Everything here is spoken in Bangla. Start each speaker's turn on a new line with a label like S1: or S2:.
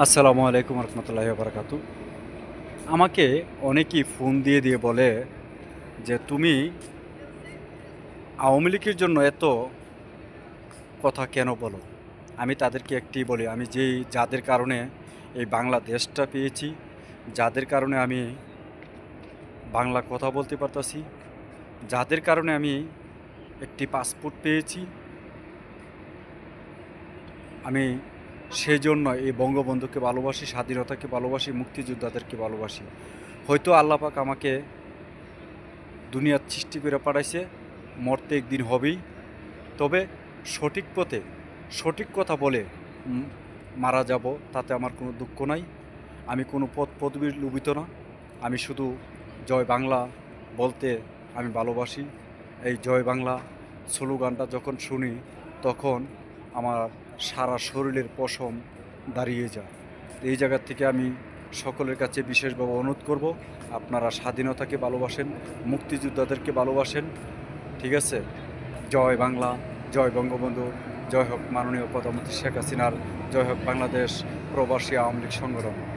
S1: আসসালামু আলাইকুম রহমতুল্লাহি বারাকাতু। আমাকে অনেকেই ফোন দিয়ে বলে যে, "তুমি আওয়ামী লীগের জন্য এত কথা কেন বলো?" আমি তাদেরকে একটিই বলি, আমি যাদের কারণে এই বাংলাদেশটা পেয়েছি, যাদের কারণে আমি বাংলা কথা বলতে পারতাছি, যাদের কারণে আমি একটি পাসপোর্ট পেয়েছি, আমি সেজন্য এই বঙ্গবন্ধুকে ভালোবাসি, স্বাধীনতাকে ভালোবাসি, মুক্তিযোদ্ধাদেরকে ভালোবাসি। হয়তো আল্লাহ পাক আমাকে দুনিয়ার সৃষ্টি করে পাঠাইছে, মরতে একদিন হবেই। তবে সঠিক পথে সঠিক কথা বলে উম মারা যাব, তাতে আমার কোনো দুঃখ নাই। আমি কোনো পদবীর লোভিত না। আমি শুধু জয় বাংলা বলতে আমি ভালোবাসি। এই জয় বাংলা স্লোগানটা যখন শুনি, তখন আমার সারা শরীরের পশম দাঁড়িয়ে যায়। এই জায়গা থেকে আমি সকলের কাছে বিশেষভাবে অনুরোধ করব, আপনারা স্বাধীনতাকে ভালোবাসেন, মুক্তিযোদ্ধাদেরকে ভালোবাসেন। ঠিক আছে? জয় বাংলা, জয় বঙ্গবন্ধু, জয় হোক মাননীয় প্রধানমন্ত্রী শেখ হাসিনার, জয় হোক বাংলাদেশ প্রবাসী আওয়ামী লীগ সংগঠন।